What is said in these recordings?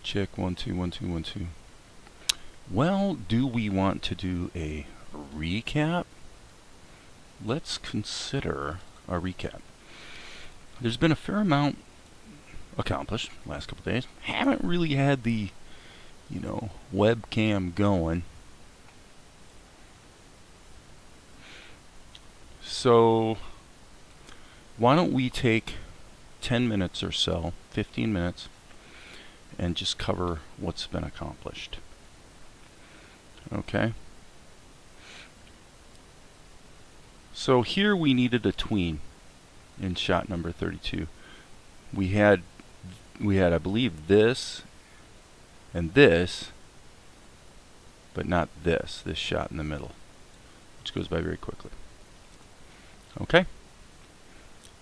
Check 1 2 1 2 1 2. Well, do we want to do a recap? Let's consider a recap. There's been a fair amount accomplished last couple days. Haven't really had the, webcam going. So why don't we take 10 minutes or so, 15 minutes, and just cover what's been accomplished. Okay. So here we needed a tween in shot number 32. We had I believe this and this, but not this shot in the middle, which goes by very quickly. Okay.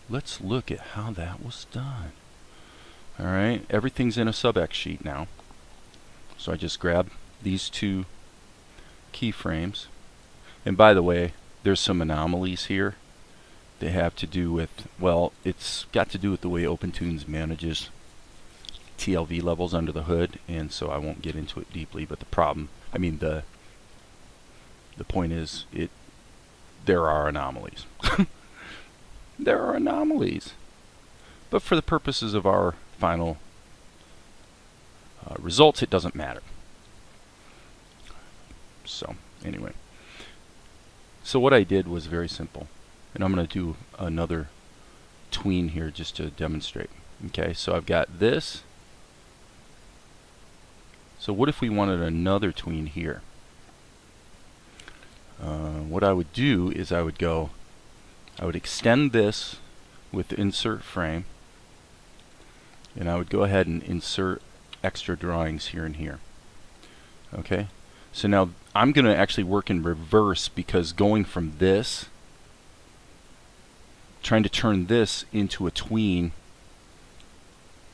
Let's look at how that was done. Alright, everything's in a sub-X sheet now. So I just grab these two keyframes. And by the way, there's some anomalies here. They have to do with, well, it's got to do with the way opentoonz manages TLV levels under the hood, and so I won't get into it deeply, but the point is, there are anomalies. There are anomalies. But for the purposes of our final results, it doesn't matter. So, anyway. So what I did was very simple. And I'm going to do another tween here just to demonstrate. Okay, so I've got this. So what if we wanted another tween here? What I would do is I would extend this with the insert frame, and I would go ahead and insert extra drawings here and here. Okay, so now I'm going to actually work in reverse, because going from this, trying to turn this into a tween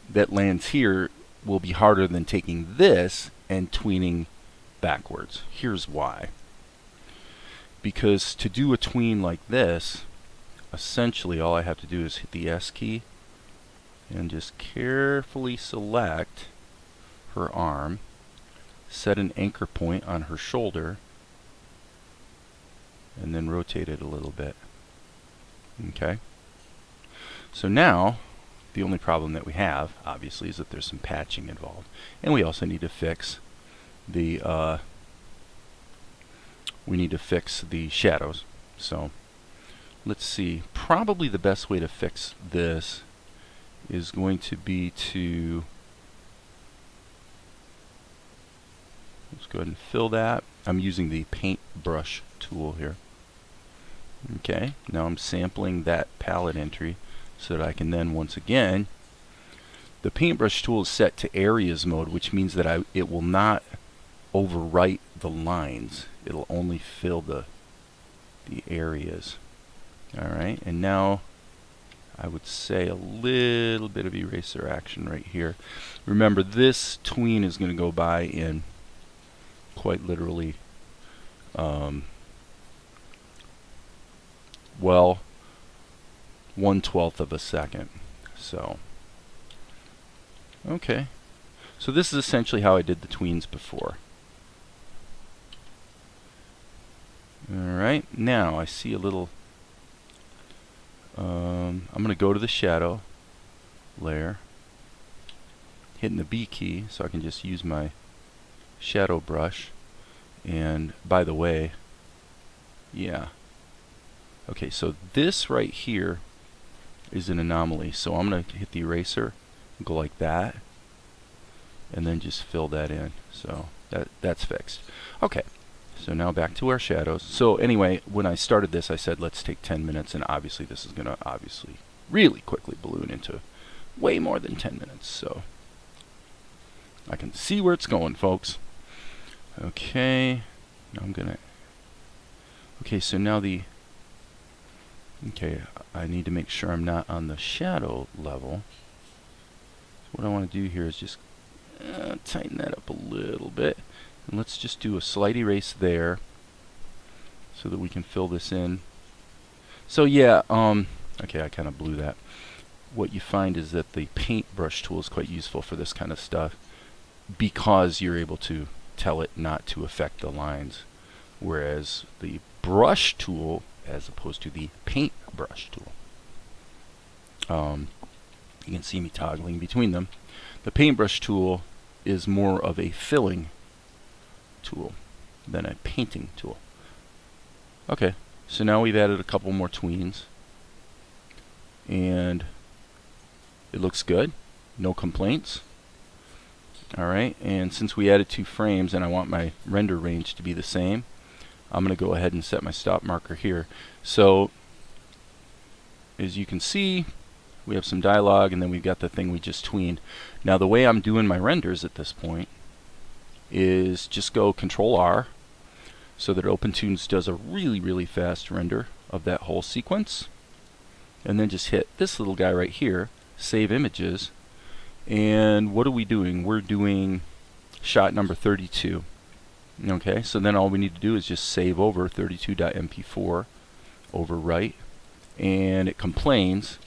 that lands here will be harder than taking this and tweening backwards. Here's why. Because to do a tween like this, essentially all I have to do is hit the S key and just carefully select her arm, set an anchor point on her shoulder, and then rotate it a little bit. Okay? So now, the only problem that we have, obviously, is that there's some patching involved. And we also need to fix the shadows. So let's see. Probably the best way to fix this is going to be to, let's go ahead and fill that. I'm using the paintbrush tool here. Okay, now I'm sampling that palette entry so that I can then, once again, the paintbrush tool is set to areas mode, which means that it will not overwrite the lines. It'll only fill the areas. Alright, and now I would say a little bit of eraser action right here. Remember, this tween is going to go by in quite literally, well, 1/12 of a second. So, okay. So this is essentially how I did the tweens before. Alright, now I see a little, I'm going to go to the shadow layer, hitting the B key so I can just use my shadow brush. And by the way, yeah. Okay, so this right here is an anomaly. So I'm going to hit the eraser and go like that, and then just fill that in. So that's fixed. Okay, so now back to our shadows. So anyway, when I started this, I said let's take 10 minutes, and obviously this is going to really quickly balloon into way more than 10 minutes. So I can see where it's going, folks. Okay, now I'm gonna. Okay, so now I need to make sure I'm not on the shadow level. So what I want to do here is just tighten that up a little bit, and let's just do a slight erase there so that we can fill this in. So yeah, okay, I kind of blew that. What you find is that the paintbrush tool is quite useful for this kind of stuff, because you're able to tell it not to affect the lines. Whereas the brush tool, as opposed to the paintbrush tool, you can see me toggling between them. The paintbrush tool is more of a filling tool than a painting tool. Okay, so now we've added a couple more tweens, and it looks good. No complaints. Alright, and since we added 2 frames and I want my render range to be the same, I'm going to go ahead and set my stop marker here. So, as you can see, we have some dialogue, and then we've got the thing we just tweened. Now the way I'm doing my renders at this point is just go Control R, so that opentoonz does a really fast render of that whole sequence, and then just hit this little guy right here, Save Images, and what are we doing? We're doing shot number 32. Okay, so then all we need to do is just save over 32.mp4, overwrite, and it complains.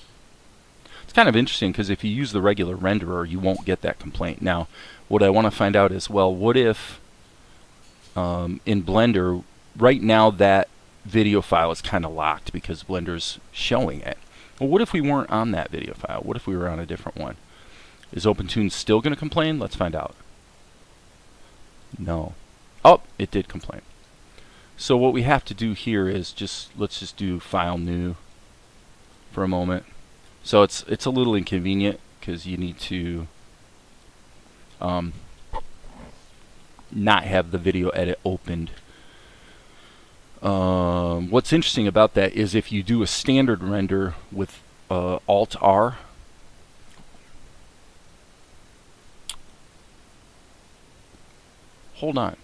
It's kind of interesting because if you use the regular renderer, you won't get that complaint. Now, what I want to find out is, well, what if in Blender, right now that video file is kind of locked because Blender's showing it. Well, what if we weren't on that video file? What if we were on a different one? Is opentoonz still going to complain? Let's find out. No. Oh, it did complain. So what we have to do here is let's just do File New for a moment. So it's a little inconvenient because you need to not have the video edit opened. What's interesting about that is if you do a standard render with Alt R, hold on,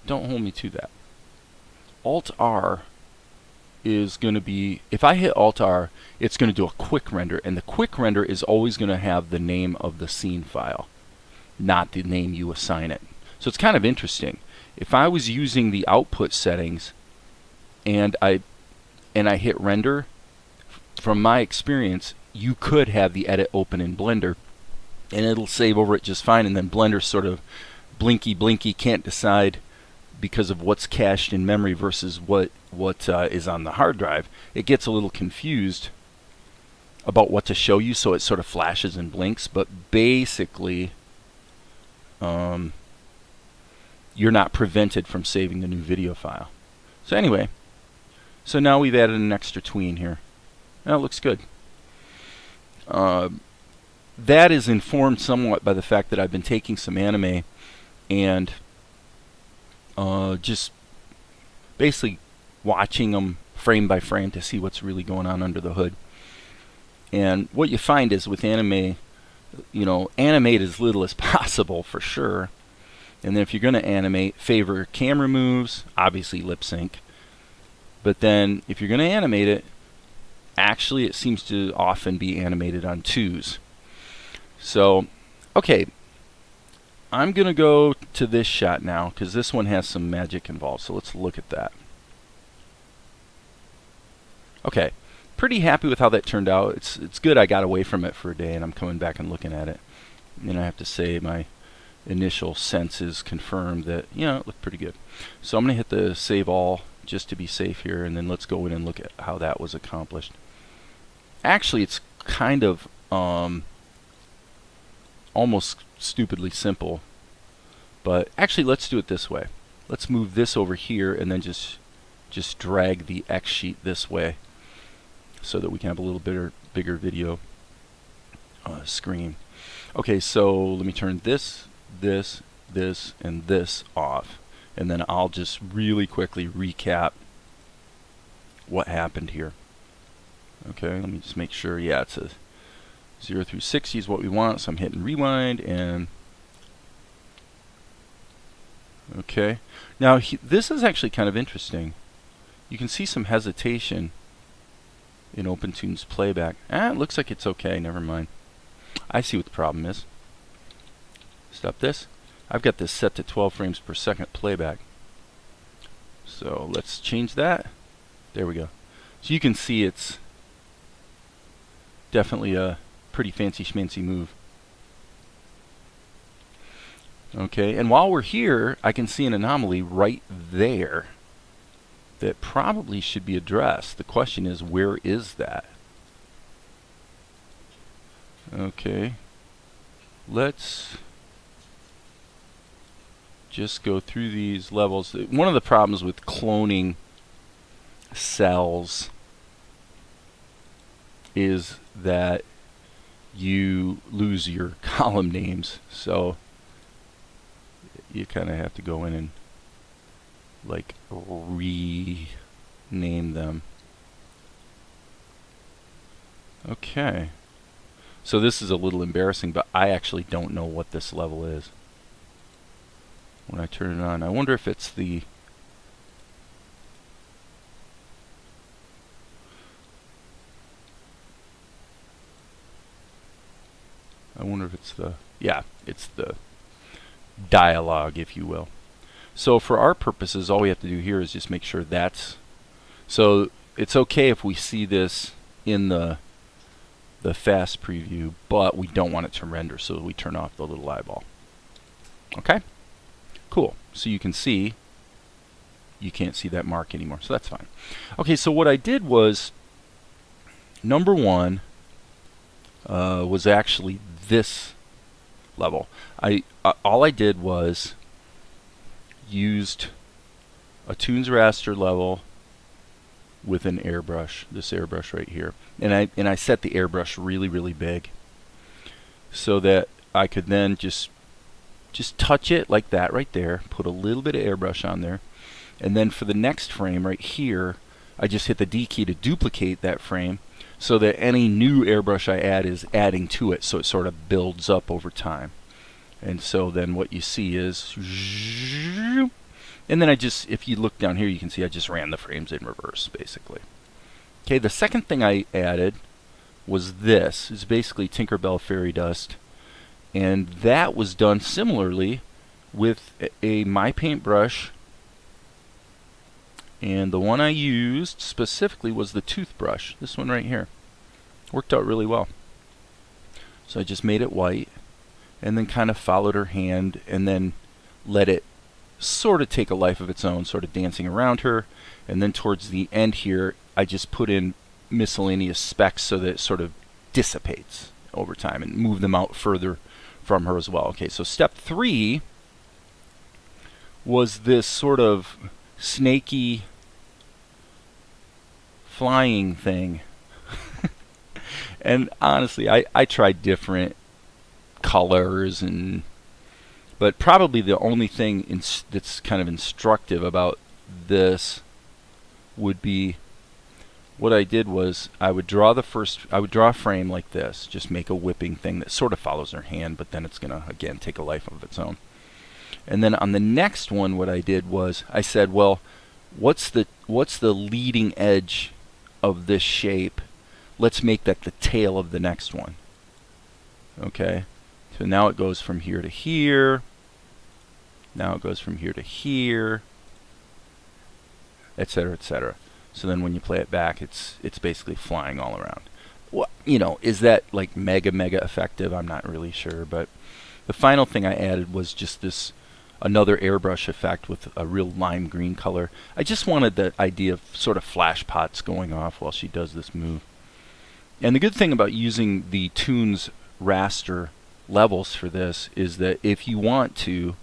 don't hold me to that. Alt R is going to be, if I hit Alt R, it's going to do a quick render, and the quick render is always going to have the name of the scene file, not the name you assign it. So it's kind of interesting. If I was using the output settings and I hit render, from my experience, you could have the edit open in Blender and it'll save over it just fine, and then Blender sort of blinky can't decide because of what's cached in memory versus what is on the hard drive. It gets a little confused about what to show you, so it sort of flashes and blinks, but basically you're not prevented from saving the new video file. So anyway, so now we've added an extra tween here. That looks good. That is informed somewhat by the fact that I've been taking some anime and just basically watching them frame by frame to see what's really going on under the hood. And what you find is with anime, you know, animate as little as possible for sure. And then if you're going to animate, favor camera moves, obviously lip sync. But then if you're going to animate it, actually it seems to often be animated on 2s. So, okay, I'm going to go to this shot now because this one has some magic involved. So let's look at that. Okay, pretty happy with how that turned out. It's good I got away from it for a day and I'm coming back and looking at it. And I have to say my initial senses confirmed that, you know, it looked pretty good. So I'm going to hit the save all just to be safe here, and then let's go in and look at how that was accomplished. Actually, it's kind of almost stupidly simple, but actually let's do it this way. Let's move this over here and then just drag the X sheet this way so that we can have a little bigger video screen. Okay, so let me turn this, and this off, and then I'll just really quickly recap what happened here. Okay, let me just make sure. Yeah, it's a 0 through 60 is what we want, so I'm hitting rewind, and okay. Now this is actually kind of interesting. You can see some hesitation in opentoonz playback. It looks like it's okay, never mind. I see what the problem is. Stop this. I've got this set to 12 frames per second playback. So let's change that. There we go. So you can see it's definitely a pretty fancy schmancy move. Okay, and while we're here, I can see an anomaly right there that probably should be addressed. The question is, where is that? Okay, let's just go through these levels. One of the problems with cloning cells is that you lose your column names, so you kind of have to go in and like rename them. Okay, so this is a little embarrassing, but I actually don't know what this level is when I turn it on. I wonder if it's the yeah, it's the dialogue, if you will. So for our purposes, all we have to do here is just make sure that's, so it's okay if we see this in the fast preview, but we don't want it to render, so we turn off the little eyeball. Okay, cool. So you can see, you can't see that mark anymore, so that's fine. Okay, so what I did was, number one was actually this level. All I did was used a Toonz raster level with an airbrush, this airbrush right here, and I set the airbrush really, really big so that I could then just touch it like that right there, put a little bit of airbrush on there, and then for the next frame right here, I just hit the D key to duplicate that frame so that any new airbrush I add is adding to it, so it sort of builds up over time. And so then what you see is, and then I just, if you look down here, you can see I just ran the frames in reverse, basically. Okay, the second thing I added was this. It's basically Tinkerbell Fairy Dust. And that was done similarly with a My Paint brush. And the one I used specifically was the toothbrush, this one right here. Worked out really well. So I just made it white and then kind of followed her hand and then let it sort of take a life of its own, sort of dancing around her. And then towards the end here, I just put in miscellaneous specks so that it sort of dissipates over time and move them out further from her as well. Okay, so step 3 was this sort of snaky flying thing. And honestly, I tried different colors, but probably the only thing that's kind of instructive about this would be, what I did was I would draw a frame like this, just make a whipping thing that sort of follows her hand, but then it's gonna again take a life of its own. And then on the next one, what I did was I said, well, what's the leading edge of this shape? Let's make that the tail of the next one. Okay, so now it goes from here to here. Now it goes from here to here, etc., etc. So then when you play it back, it's basically flying all around. Well, you know, is that like mega effective? I'm not really sure, but the final thing I added was just this another airbrush effect with a real lime green color. I just wanted the idea of sort of flash pots going off while she does this move. And the good thing about using the Toonz raster levels for this is that if you want to,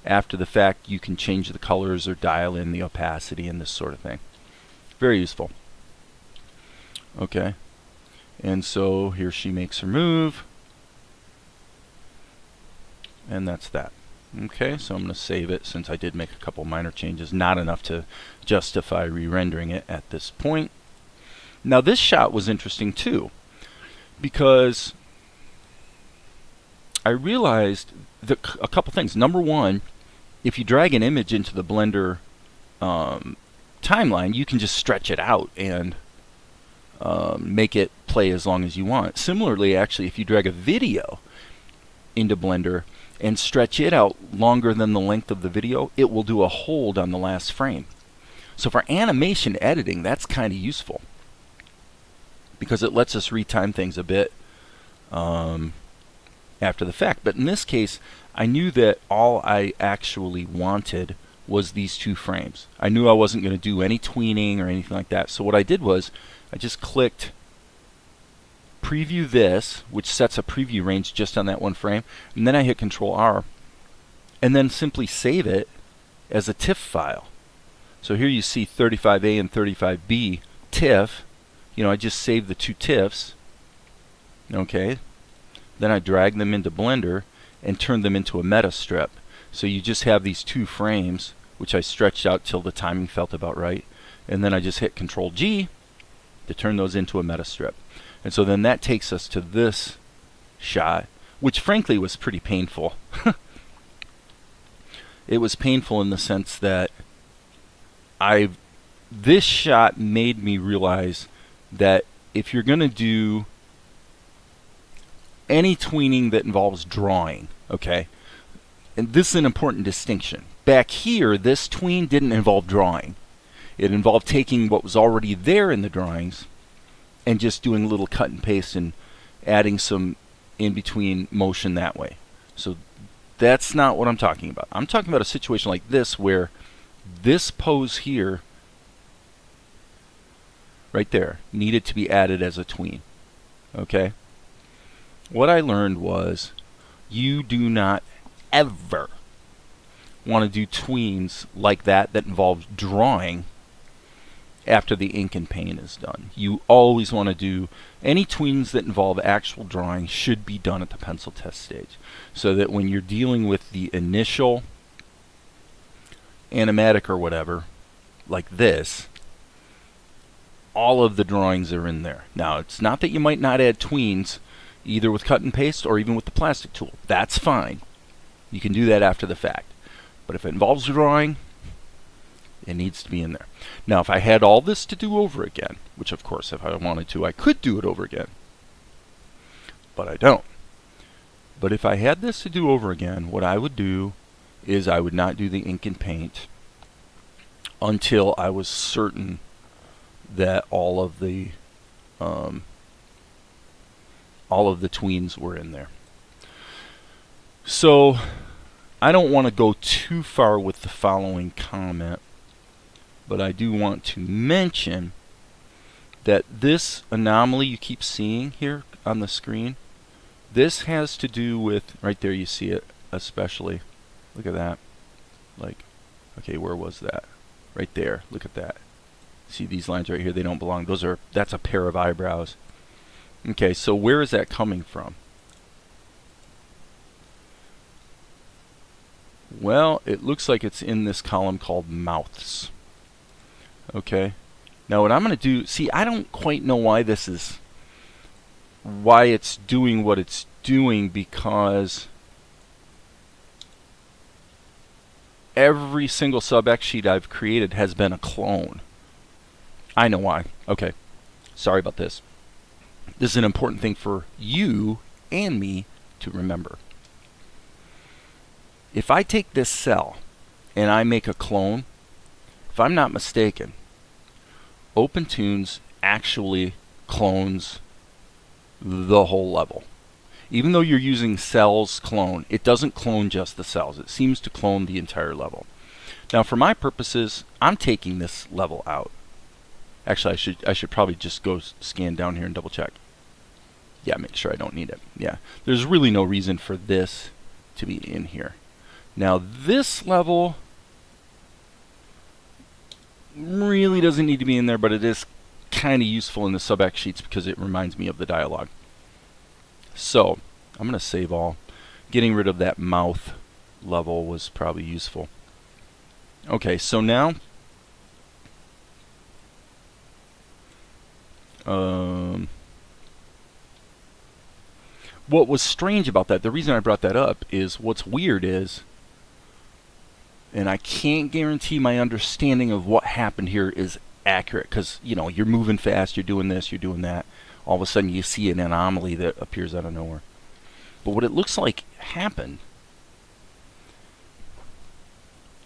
after the fact, you can change the colors or dial in the opacity and this sort of thing. Very useful. Okay, and so here she makes her move, and that's that. Okay, so I'm going to save it since I did make a couple minor changes, not enough to justify re-rendering it at this point. Now this shot was interesting too, because I realized a couple things. Number one, if you drag an image into the Blender timeline, you can just stretch it out and make it play as long as you want. Similarly, actually, if you drag a video into Blender and stretch it out longer than the length of the video, it will do a hold on the last frame. So for animation editing, that's kind of useful, because it lets us retime things a bit after the fact. But in this case, I knew that all I actually wanted was these 2 frames. I knew I wasn't going to do any tweening or anything like that. So what I did was I just clicked preview this, which sets a preview range just on that 1 frame, and then I hit Control R and then simply save it as a TIFF file. So here you see 35A and 35B TIFF. You know, I just saved the 2 TIFFs. Okay. Then I drag them into Blender and turn them into a meta strip. So you just have these 2 frames, which I stretched out till the timing felt about right. And then I just hit Control G to turn those into a meta strip. And so then that takes us to this shot, which frankly was pretty painful. It was painful in the sense that this shot made me realize that if you're going to do any tweening that involves drawing, okay, and this is an important distinction. Back here, this tween didn't involve drawing. It involved taking what was already there in the drawings and just doing a little cut and paste and adding some in-between motion that way. So that's not what I'm talking about. I'm talking about a situation like this where this pose here, right there, needed to be added as a tween. Okay? What I learned was you do not ever want to do tweens like that involves drawing after the ink and paint is done. You always want to do any tweens that involve actual drawing should be done at the pencil test stage, so that when you're dealing with the initial animatic or whatever, like this, all of the drawings are in there. Now, it's not that you might not add tweens either with cut and paste or even with the plastic tool. That's fine. You can do that after the fact. But if it involves drawing, it needs to be in there. Now, if I had all this to do over again, which of course if I wanted to, I could do it over again, but I don't. But if I had this to do over again, what I would do is I would not do the ink and paint until I was certain that all of the tweens were in there. So I don't want to go too far with the following comment, but I do want to mention that this anomaly you keep seeing here on the screen, this has to do with, right there you see it especially. Look at that. Like, okay, where was that? Right there. Look at that. See these lines right here? They don't belong. That's a pair of eyebrows. Okay, so where is that coming from? Well, it looks like it's in this column called mouths. Okay. Now what I'm going to do, see, I don't quite know why it's doing what it's doing, because every single sub-X sheet I've created has been a clone. I know why. Okay. Sorry about this. This is an important thing for you and me to remember. If I take this cell and I make a clone, if I'm not mistaken, opentoonz actually clones the whole level. Even though you're using cells clone, it doesn't clone just the cells. It seems to clone the entire level. Now for my purposes, I'm taking this level out. Actually, I should probably just go scan down here and double check. Yeah, make sure I don't need it. Yeah, there's really no reason for this to be in here. Now this level really doesn't need to be in there, but it is kind of useful in the sub-X sheets because it reminds me of the dialogue. So I'm going to save all. Getting rid of that mouth level was probably useful. Okay, so now what was strange about that, the reason I brought that up is what's weird is, and I can't guarantee my understanding of what happened here is accurate, because you know, you're moving fast, you're doing this, you're doing that, all of a sudden you see an anomaly that appears out of nowhere. But what it looks like happened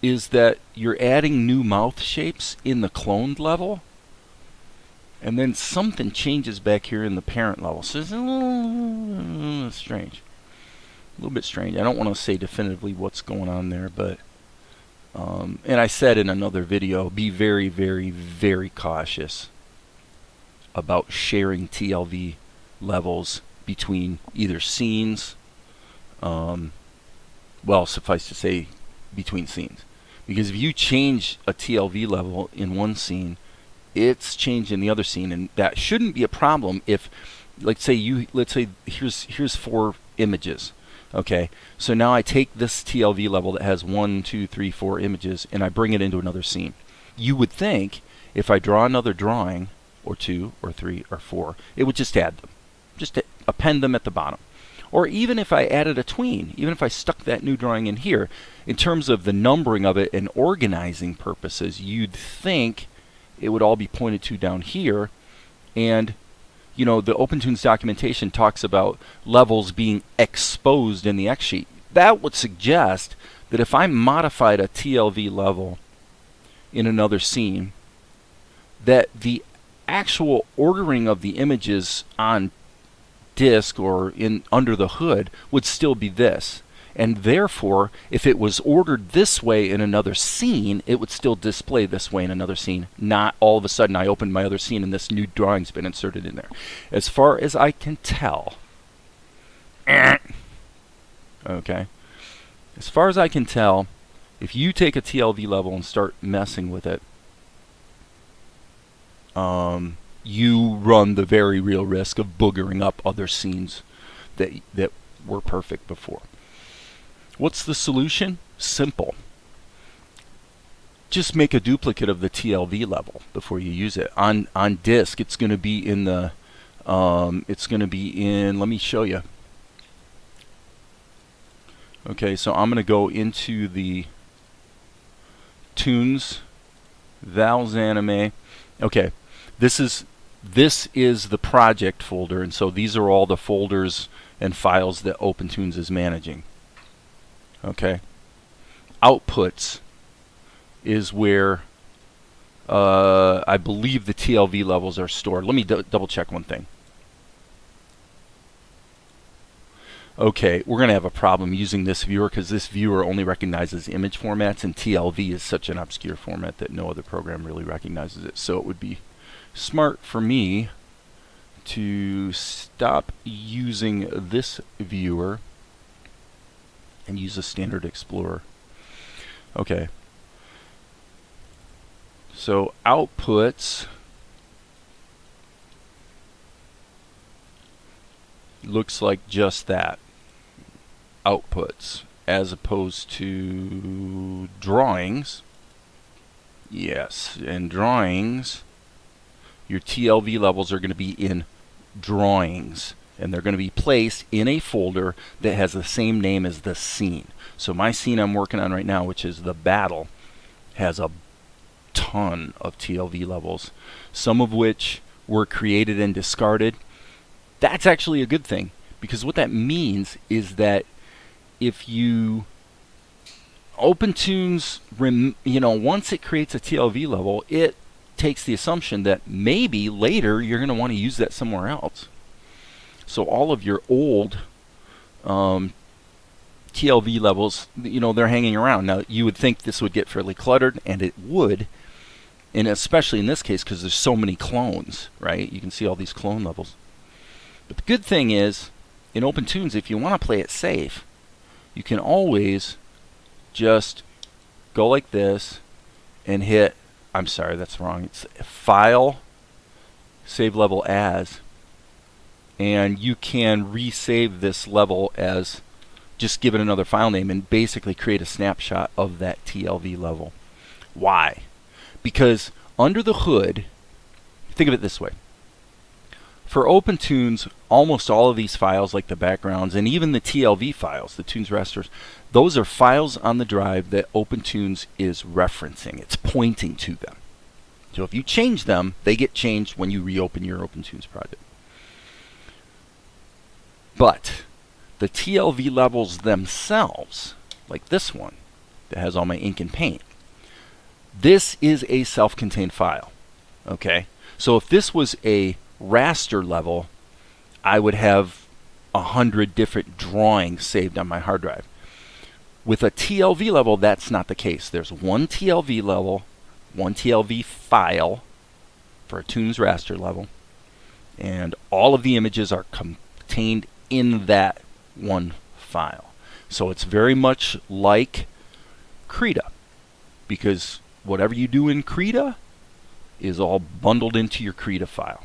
is that you're adding new mouth shapes in the cloned level, and then something changes back here in the parent level. So it's a little strange. little bit strange. I don't want to say definitively what's going on there, but and I said in another video, be very, very, very cautious about sharing TLV levels between either scenes, well, suffice to say, between scenes. Because if you change a TLV level in one scene, it's changed in the other scene, and that shouldn't be a problem if, let's say here's 4 images. Okay, so now I take this TLV level that has 1, 2, 3, 4 images, and I bring it into another scene. You would think if I draw another drawing, or 2, or 3, or 4, it would just add them. Just append them at the bottom. Or even if I added a tween, even if I stuck that new drawing in here, in terms of the numbering of it and organizing purposes, you'd think it would all be pointed to down here. And you know, the opentoonz documentation talks about levels being exposed in the X sheet. That would suggest that if I modified a TLV level in another scene, that the actual ordering of the images on disk or in under the hood would still be this. And therefore, if it was ordered this way in another scene, it would still display this way in another scene. Not all of a sudden I opened my other scene and this new drawing's been inserted in there. As far as I can tell, okay, as far as I can tell, if you take a TLV level and start messing with it, you run the very real risk of boogering up other scenes that were perfect before. What's the solution? Simple. Just make a duplicate of the TLV level before you use it. On disk, it's going to be in the, let me show you. Okay, so I'm going to go into the Toonz, Val's Anime. Okay, this is the project folder, and so these are all the folders and files that opentoonz is managing. Okay, outputs is where I believe the TLV levels are stored. Let me double check one thing. Okay, we're going to have a problem using this viewer because this viewer only recognizes image formats, and TLV is such an obscure format that no other program really recognizes it. So it would be smart for me to stop using this viewer and use a standard explorer. Okay, so outputs looks like just that, outputs, as opposed to drawings. Yes, and drawings, your TLV levels are going to be in drawings, and they're going to be placed in a folder that has the same name as the scene. So my scene I'm working on right now, which is the battle, has a ton of TLV levels, some of which were created and discarded. That's actually a good thing, because what that means is that if you opentoonz, once it creates a TLV level, it takes the assumption that maybe later you're going to want to use that somewhere else. So all of your old TLV levels, they're hanging around. Now, you would think this would get fairly cluttered, and it would, and especially in this case because there's so many clones, right? You can see all these clone levels. But the good thing is, in opentoonz, if you want to play it safe, you can always just go like this and hit, I'm sorry, that's wrong. It's File, Save Level As, and you can resave this level as, just give it another file name and basically create a snapshot of that TLV level. Why? Because under the hood, think of it this way. For opentoonz, almost all of these files, like the backgrounds and even the TLV files, the toonz rasters, those are files on the drive that opentoonz is referencing. It's pointing to them. So if you change them, they get changed when you reopen your opentoonz project. But the TLV levels themselves, like this one that has all my ink and paint, this is a self-contained file. Okay, so if this was a raster level, I would have 100 different drawings saved on my hard drive. With a TLV level, that's not the case. There's one TLV level, one TLV file for a Toonz raster level, and all of the images are contained in that one file. So it's very much like Krita, because whatever you do in Krita is all bundled into your Krita file.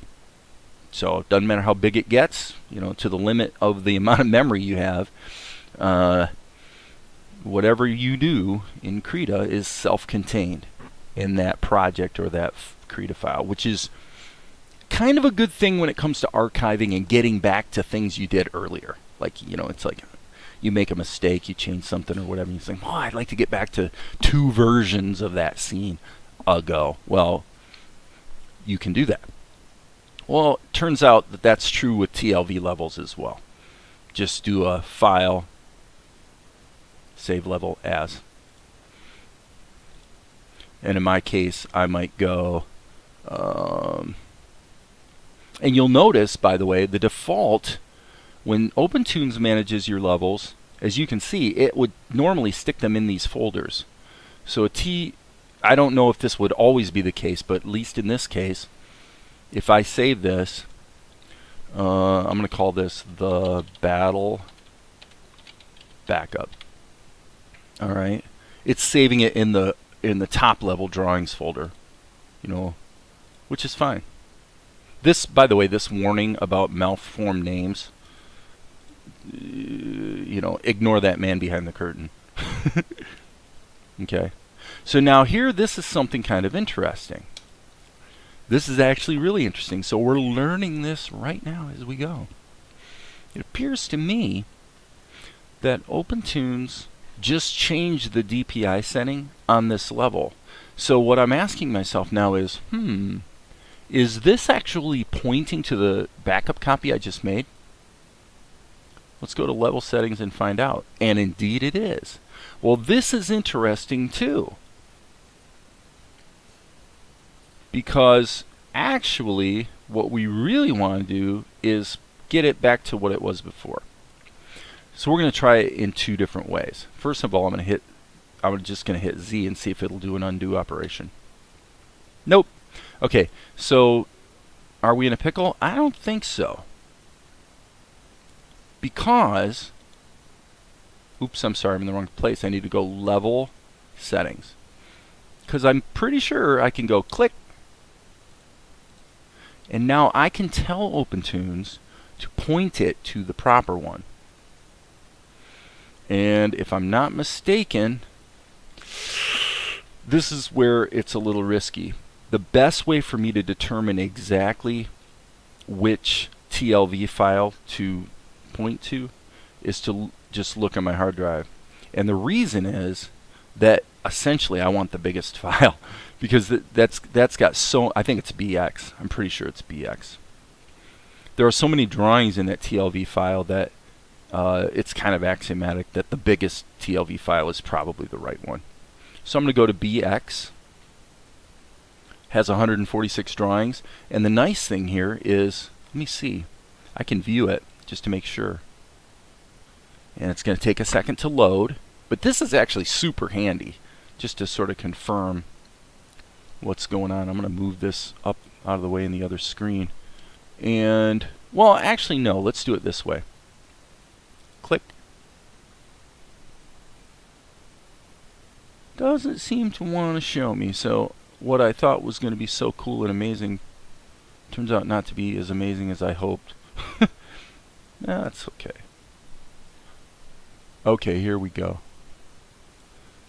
So it doesn't matter how big it gets, to the limit of the amount of memory you have. Whatever you do in Krita is self-contained in that project or that Krita file, which is kind of a good thing when it comes to archiving and getting back to things you did earlier. Like, it's like you make a mistake, you change something or whatever, and you think, I'd like to get back to 2 versions of that scene ago. Well, you can do that. Well, it turns out that that's true with TLV levels as well. Just do a file, save level as. And in my case, I might go, and you'll notice, by the way, the default, when opentoonz manages your levels, as you can see, it would normally stick them in these folders. So I don't know if this would always be the case, but at least in this case, if I save this, I'm going to call this the battle backup. All right, it's saving it in the top level drawings folder, which is fine. This, by the way, this warning about malformed names, ignore that man behind the curtain. Okay, so now here, this is something kind of interesting. This is actually really interesting. So we're learning this right now as we go. It appears to me that opentoonz just changed the DPI setting on this level. So what I'm asking myself now is, is this actually pointing to the backup copy I just made? Let's go to level settings and find out. And indeed it is. Well, this is interesting too, because actually what we really want to do is get it back to what it was before. So we're going to try it in 2 different ways. First of all, I'm just going to hit Z and see if it'll do an undo operation. Nope. Okay, so are we in a pickle? I don't think so. Because, oops, I'm sorry, I'm in the wrong place. I need to go level settings. Because I'm pretty sure I can go click, and now I can tell opentoonz to point it to the proper one. And if I'm not mistaken, this is where it's a little risky. The best way for me to determine exactly which TLV file to point to is to just look at my hard drive. And the reason is that essentially I want the biggest file, because that's got so, I think it's BX. I'm pretty sure it's BX. There are so many drawings in that TLV file that it's kind of axiomatic that the biggest TLV file is probably the right one. So I'm going to go to BX. Has 146 drawings, and the nice thing here is, let me see, I can view it just to make sure. And it's going to take a second to load, but this is actually super handy just to sort of confirm what's going on. I'm going to move this up out of the way in the other screen. And, well, actually no, let's do it this way. Click. Doesn't seem to want to show me, so what I thought was going to be so cool and amazing turns out not to be as amazing as I hoped. That's okay. Okay, here we go.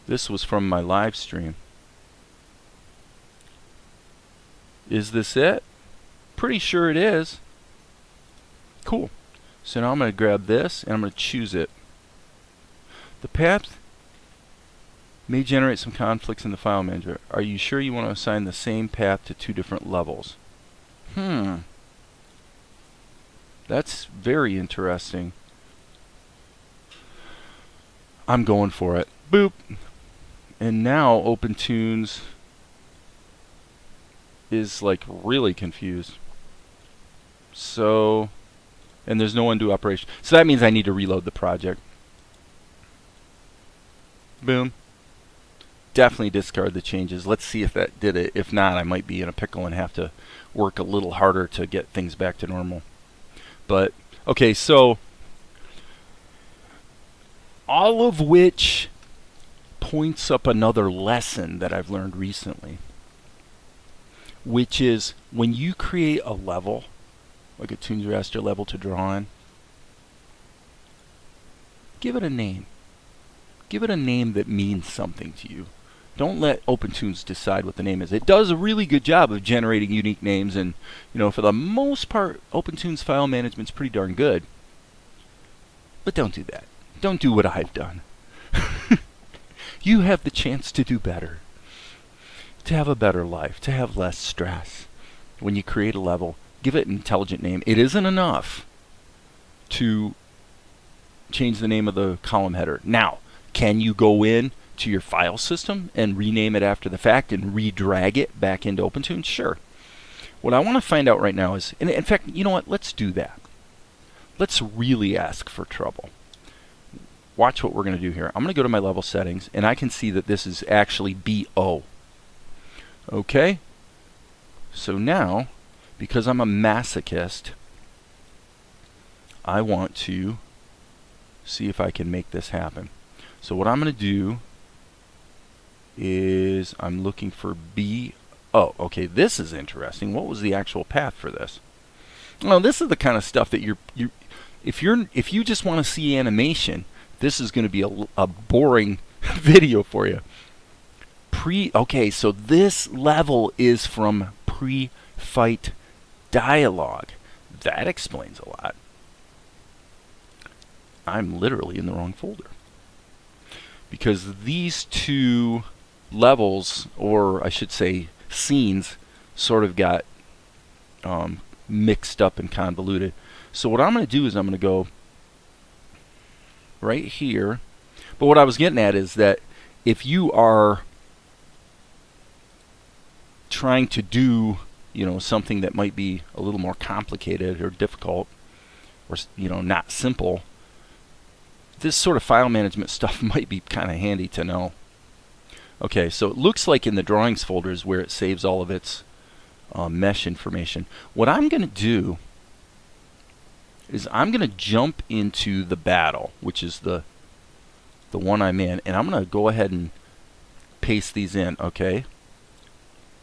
This was from my live stream. Is this it? Pretty sure it is. Cool. So now I'm going to grab this and I'm going to choose it. The path may generate some conflicts in the file manager. Are you sure you want to assign the same path to 2 different levels? That's very interesting. I'm going for it. Boop. And now opentoonz is like really confused. So And there's no undo operation. So that means I need to reload the project. Boom. Definitely discard the changes. Let's see if that did it. If not, I might be in a pickle and have to work a little harder to get things back to normal. But, okay, so all of which points up another lesson that I've learned recently, which is when you create a level, like a Toonz raster level to draw on, give it a name. Give it a name that means something to you. Don't let opentoonz decide what the name is. It does a really good job of generating unique names, and for the most part, opentoonz file management's pretty darn good. But don't do that. Don't do what I've done. You have the chance to do better, to have a better life, to have less stress. When you create a level, give it an intelligent name. It isn't enough to change the name of the column header. Now, can you go in to your file system and rename it after the fact and redrag it back into opentoonz? Sure. What I want to find out right now is, and in fact, you know what? Let's do that. Let's really ask for trouble. Watch what we're going to do here. I'm going to go to my level settings, and I can see that this is actually BO. Okay? So now, because I'm a masochist, I want to see if I can make this happen. So what I'm going to do is I'm looking for B. Oh, okay, this is interesting. What was the actual path for this? Well, this is the kind of stuff that if you just want to see animation, this is going to be a boring video for you. Okay, so this level is from pre-fight dialogue. That explains a lot. I'm literally in the wrong folder, because these two levels, or I should say scenes, sort of got mixed up and convoluted. So what I'm going to do is I'm going to go right here. But what I was getting at is that if you are trying to do something that might be a little more complicated or difficult, or not simple, this sort of file management stuff might be kind of handy to know. Okay, so it looks like in the drawings folder is where it saves all of its mesh information. What I'm going to do is I'm going to jump into the battle, which is the one I'm in, and I'm going to go ahead and paste these in, okay?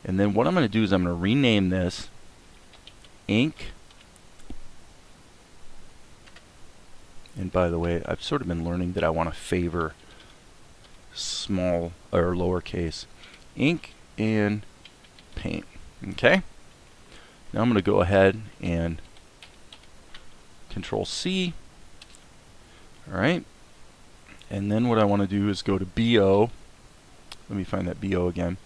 And then what I'm going to do is I'm going to rename this ink. And by the way, I've sort of been learning that I want to favor small or lowercase ink and paint. Okay? Now I'm going to go ahead and Control C. Alright. And then what I want to do is go to BO. Let me find that BO again.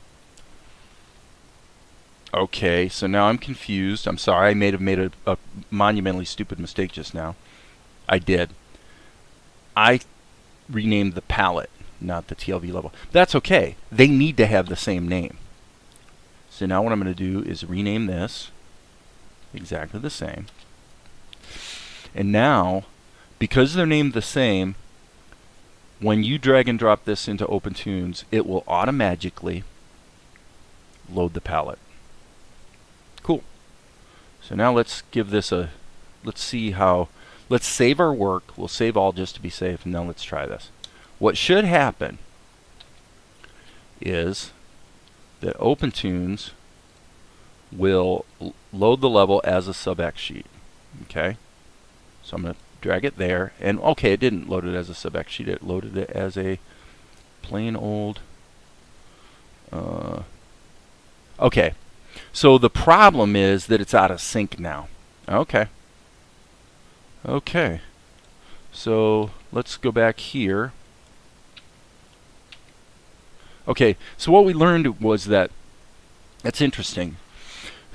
Okay, so now I'm confused. I'm sorry, I may have made a monumentally stupid mistake just now. I did. I renamed the palette, not the TLV level. That's okay. They need to have the same name. So now what I'm going to do is rename this exactly the same. And now, because they're named the same, when you drag and drop this into opentoonz, it will automatically load the palette. Cool. So now let's give this a, let's see how, let's save our work. We'll save all just to be safe, and now let's try this. What should happen is that opentoonz will load the level as a sub-X sheet. Okay? So I'm going to drag it there, and okay, it didn't load it as a sub-X sheet, it loaded it as a plain old okay, so the problem is that it's out of sync now. Okay, so let's go back here. Okay, so what we learned was that, that's interesting.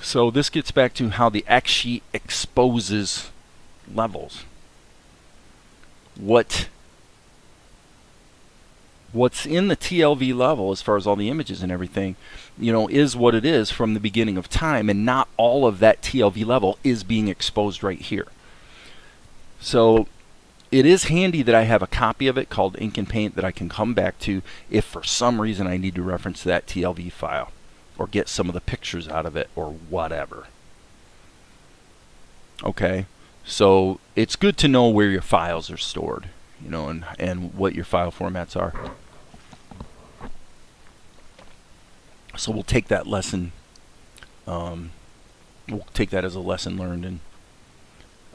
So this gets back to how the X sheet exposes levels. What's in the TLV level, as far as all the images and everything, is what it is from the beginning of time, and not all of that TLV level is being exposed right here. So it is handy that I have a copy of it called Ink and Paint that I can come back to if for some reason I need to reference that TLV file or get some of the pictures out of it or whatever. Okay, so it's good to know where your files are stored, you know, and what your file formats are. So we'll take that lesson, we'll take that as a lesson learned, and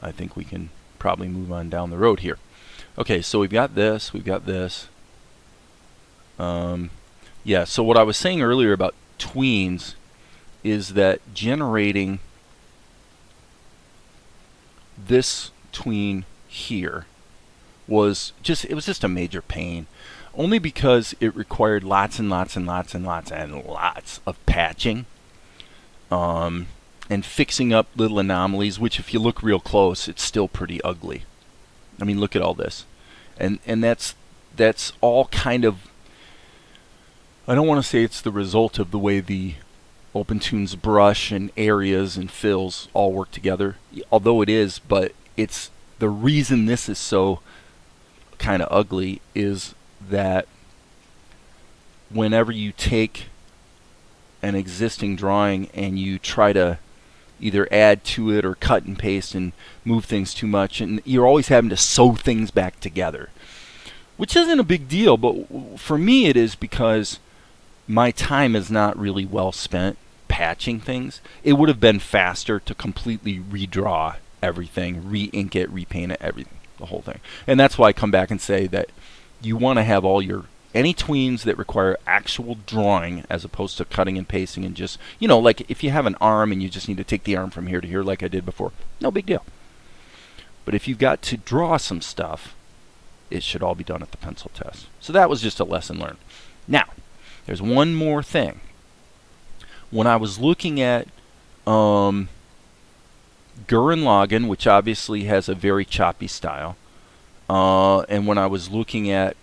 I think we can probably move on down the road here. Okay, so we've got this, yeah, so what I was saying earlier about tweens is that generating this tween here was just a major pain, only because it required lots and lots of patching and fixing up little anomalies, which if you look real close, it's still pretty ugly. I mean, look at all this, and that's all kind of, I don't want to say it's the result of the way the opentoonz brush and areas and fills all work together, although it is, but it's the reason this is so kind of ugly is that whenever you take an existing drawing and you try to either add to it or cut and paste and move things too much, and you're always having to sew things back together, which isn't a big deal, but for me it is, because my time is not really well spent patching things. It would have been faster to completely redraw everything, re-ink it, repaint it, everything, the whole thing. And that's why I come back and say that you want to have all your, any tweens that require actual drawing as opposed to cutting and pasting and just, you know, like if you have an arm and you just need to take the arm from here to here like I did before, no big deal. But if you've got to draw some stuff, it should all be done at the pencil test. So that was just a lesson learned. Now, there's one more thing. When I was looking at Gurren Lagann, which obviously has a very choppy style, and when I was looking at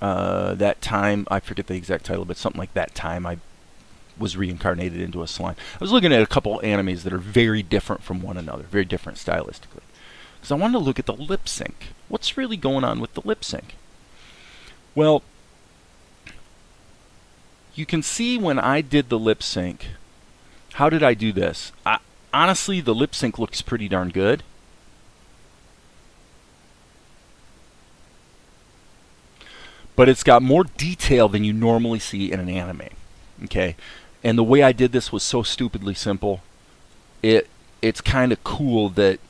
That Time, I forget the exact title, but something like That Time I was reincarnated into a slime. I was looking at a couple animes that are very different from one another, very different stylistically. Because I wanted to look at the lip sync. What's really going on with the lip sync? Well, you can see when I did the lip sync, how did I do this? Honestly, the lip sync looks pretty darn good. But it's got more detail than you normally see in an anime. Okay? And the way I did this was so stupidly simple. It's kind of cool that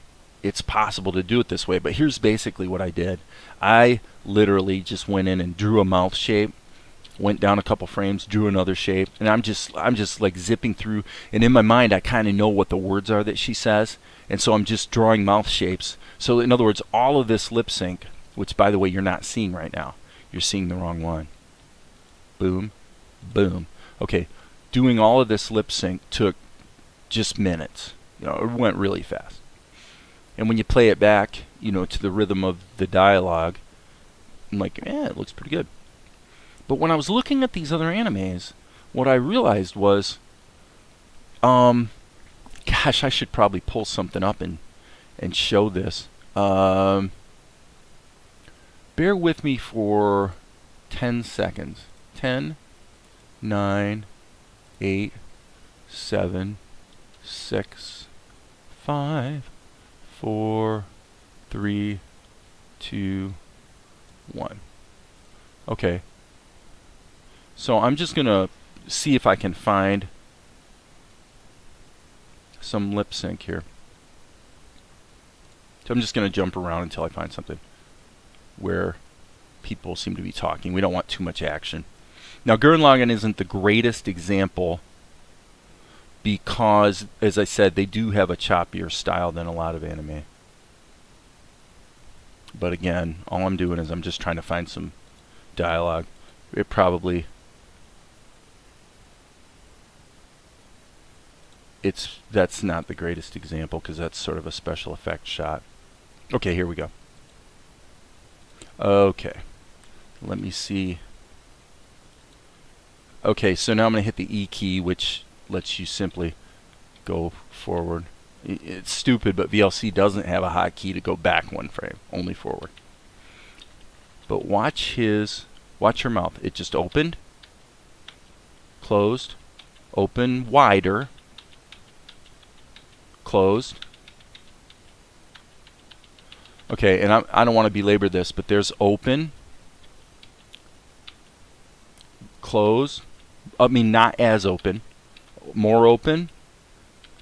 it's possible to do it this way. But here's basically what I did. I literally just went in and drew a mouth shape, went down a couple frames, drew another shape, and I'm just like zipping through, and in my mind I kind of know what the words are that she says, and so I'm just drawing mouth shapes. So in other words, all of this lip sync, which by the way you're not seeing right now, you're seeing the wrong one. Boom, boom. Okay, doing all of this lip sync took just minutes. You know, it went really fast. And when you play it back, you know, to the rhythm of the dialogue, I'm like, yeah, it looks pretty good. But when I was looking at these other animes, what I realized was, gosh, I should probably pull something up and show this. Bear with me for 10 seconds. 10, 9, 8, 7, 6, 5, 4, 3, 2, 1. Okay. So I'm just going to see if I can find some lip sync here. So I'm just going to jump around until I find something where people seem to be talking. We don't want too much action. Now, Gurren Lagann isn't the greatest example because, as I said, they do have a choppier style than a lot of anime. But again, all I'm doing is I'm just trying to find some dialogue. It probably... that's not the greatest example because that's sort of a special effect shot. Okay, here we go. Okay, let me see. Okay, so now I'm going to hit the E key, which lets you simply go forward. It's stupid, but VLC doesn't have a hotkey to go back one frame, only forward. But watch her mouth. It just opened, closed, open wider, closed. Okay, and I don't want to belabor this, but there's open, close. I mean, not as open, more open.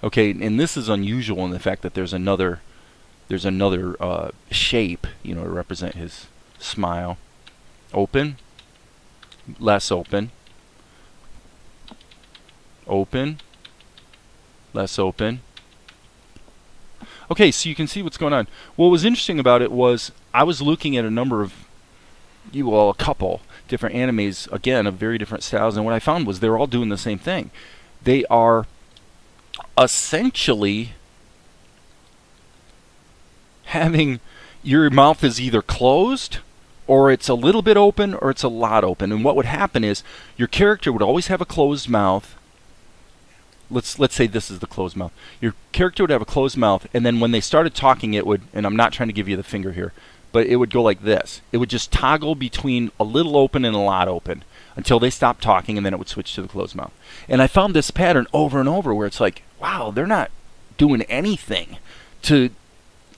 Okay, and this is unusual in the fact that there's another shape, you know, to represent his smile. Open, less open, open, less open. Okay, so you can see what's going on. What was interesting about it was I was looking at a number of, well, a couple different animes, again, of very different styles, and what I found was they're all doing the same thing. They are essentially having your mouth is either closed or it's a little bit open or it's a lot open. And what would happen is your character would always have a closed mouth. Let's say this is the closed mouth. Your character would have a closed mouth, and then when they started talking, it would, and I'm not trying to give you the finger here, but it would go like this. It would just toggle between a little open and a lot open until they stopped talking, and then it would switch to the closed mouth. And I found this pattern over and over where it's like, wow, they're not doing anything to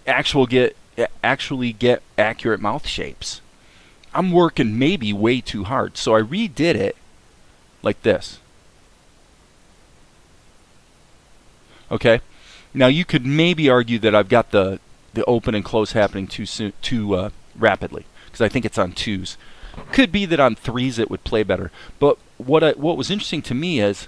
actually get accurate mouth shapes. I'm working maybe way too hard. So I redid it like this. Okay, now you could maybe argue that I've got the open and close happening too rapidly, because I think it's on 2s. Could be that on 3s it would play better. But what was interesting to me is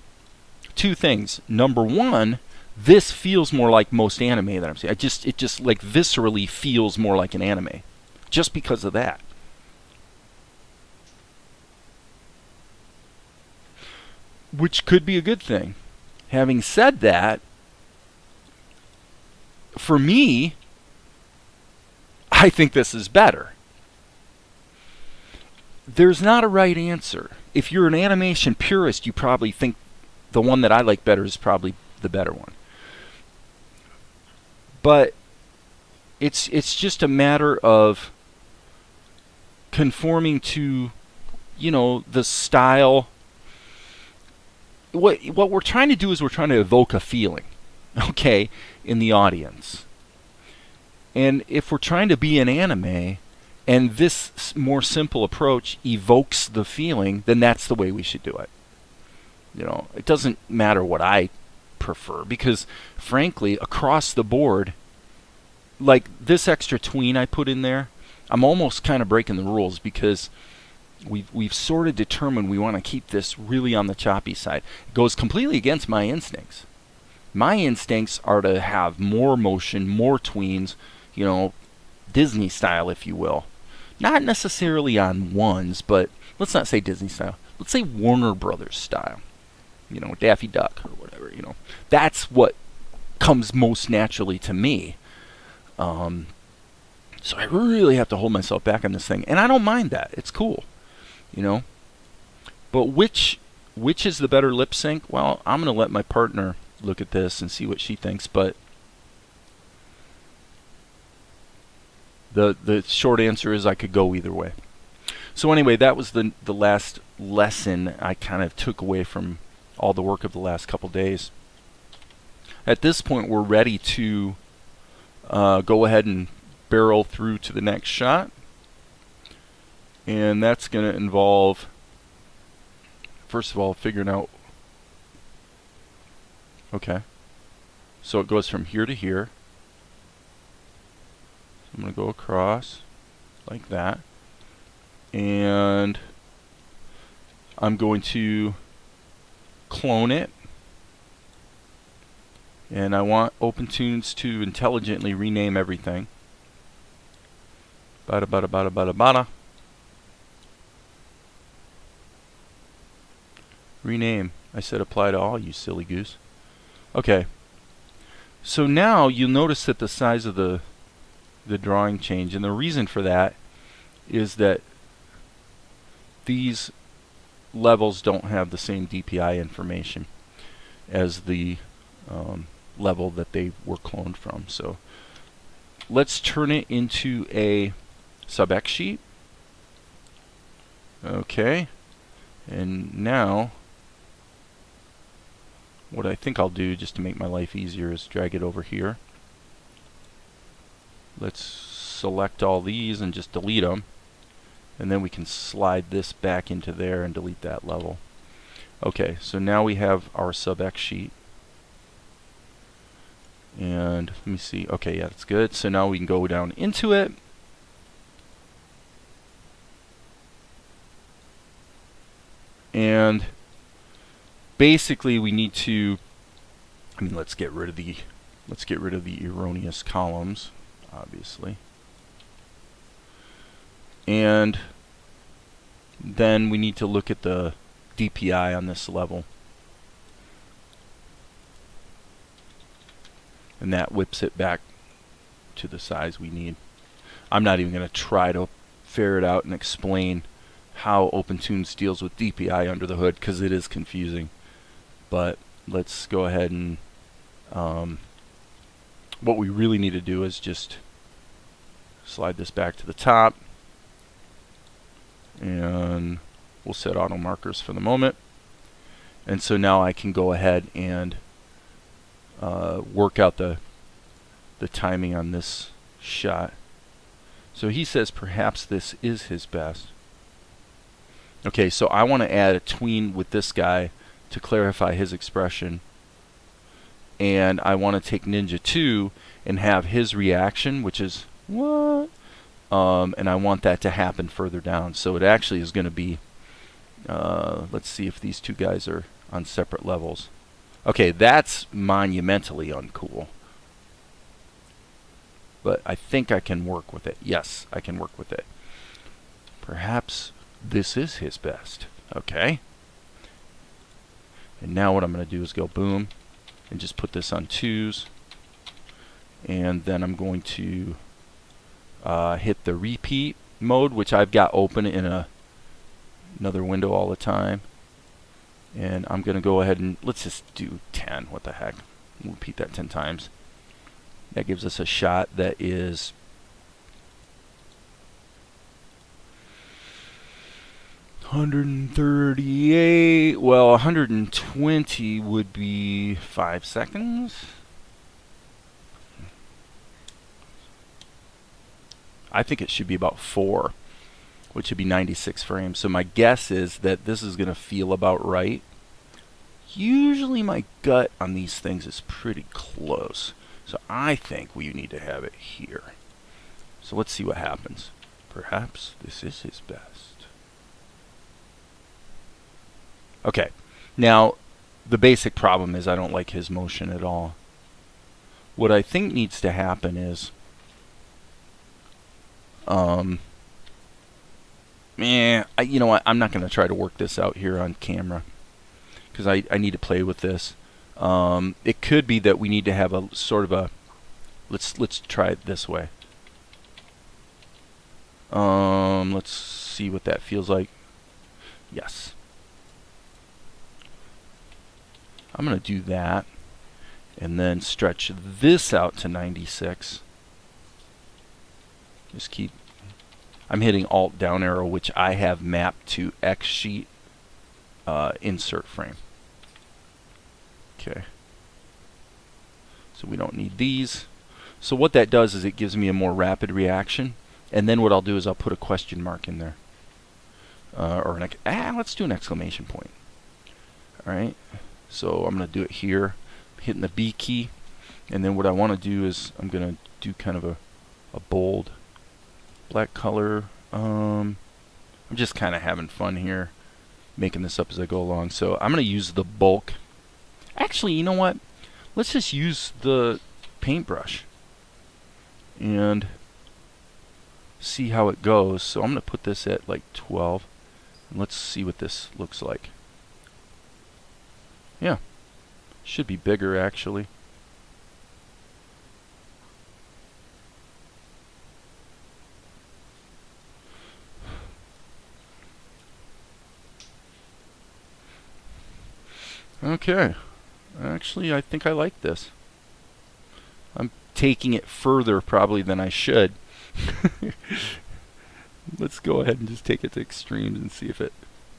two things. Number one, this feels more like most anime that I'm seeing. It just like viscerally feels more like an anime, just because of that. Which could be a good thing. Having said that, for me, I think this is better. There's not a right answer. If you're an animation purist, you probably think the one that I like better is probably the better one. But it's just a matter of conforming to, you know, the style. What we're trying to do is we're trying to evoke a feeling, okay, in the audience. And if we're trying to be an anime and this more simple approach evokes the feeling, then that's the way we should do it. You know, it doesn't matter what I prefer, because frankly, across the board, like this extra tween I put in there, I'm almost kind of breaking the rules, because we've sort of determined we want to keep this really on the choppy side. It goes completely against my instincts. My instincts are to have more motion, more tweens, you know, Disney style, if you will. Not necessarily on ones, but let's not say Disney style. Let's say Warner Brothers style. You know, Daffy Duck or whatever, you know. That's what comes most naturally to me. So I really have to hold myself back on this thing. And I don't mind that. It's cool. You know. But which is the better lip sync? Well, I'm going to let my partner look at this and see what she thinks. But the short answer is I could go either way. So anyway, that was the last lesson I kind of took away from all the work of the last couple days. At this point, we're ready to go ahead and barrel through to the next shot. And that's going to involve, first of all, figuring out, okay, so it goes from here to here. So I'm going to go across like that. And I'm going to clone it. And I want opentoonz to intelligently rename everything. Bada bada bada bada bada. Rename. I said apply to all, you silly goose. Okay. So now you'll notice that the size of the drawing changed, and the reason for that is that these levels don't have the same DPI information as the level that they were cloned from. So let's turn it into a sub X sheet. Okay, and now what I think I'll do, just to make my life easier, is drag it over here. Let's select all these and just delete them, and then we can slide this back into there and delete that level. Okay, so now we have our sub X sheet. And let me see. Okay, yeah, that's good. So now we can go down into it. And basically we need to, let's get rid of the erroneous columns, obviously. And then we need to look at the DPI on this level. And that whips it back to the size we need. I'm not even going to try to ferret out and explain how opentoonz deals with DPI under the hood, because it is confusing. But let's go ahead and what we really need to do is just slide this back to the top, and we'll set auto markers for the moment. And so now I can go ahead and work out the timing on this shot. So he says perhaps this is his best. Okay, so I want to add a tween with this guy to clarify his expression, and I want to take Ninja 2 and have his reaction, which is what? And I want that to happen further down. So it actually is going to be, let's see if these two guys are on separate levels. Okay, that's monumentally uncool. But I think I can work with it. Yes, I can work with it. Perhaps this is his best. Okay. And now what I'm going to do is go boom and just put this on 2s. And then I'm going to hit the repeat mode, which I've got open in another window all the time. And I'm going to go ahead and let's just do 10. What the heck? We'll repeat that 10 times. That gives us a shot that is 138. Well, 120 would be 5 seconds. I think it should be about 4, which would be 96 frames. So my guess is that this is going to feel about right. Usually my gut on these things is pretty close. So I think we need to have it here. So let's see what happens. Perhaps this is his best. Okay. Now, the basic problem is I don't like his motion at all. What I think needs to happen is you know what? I'm not going to try to work this out here on camera because I need to play with this. It could be that we need to have a sort of a let's try it this way. Let's see what that feels like. Yes. I'm going to do that and then stretch this out to 96. Just keep, I'm hitting Alt down arrow, which I have mapped to X sheet insert frame. Okay. So we don't need these. So what that does is it gives me a more rapid reaction. And then what I'll do is I'll put a question mark in there. Or let's do an exclamation point. Alright. So I'm going to do it here. Hitting the B key. And then what I want to do is I'm going to do kind of a bold black color. I'm just kind of having fun here, making this up as I go along. So I'm going to use the bulk. Actually, you know what? Let's just use the paintbrush and see how it goes. So I'm going to put this at like 12. And let's see what this looks like. Yeah. Should be bigger, actually. Okay. Actually, I think I like this. taking it further probably than I should. Let's go ahead and just take it to extremes and see if it,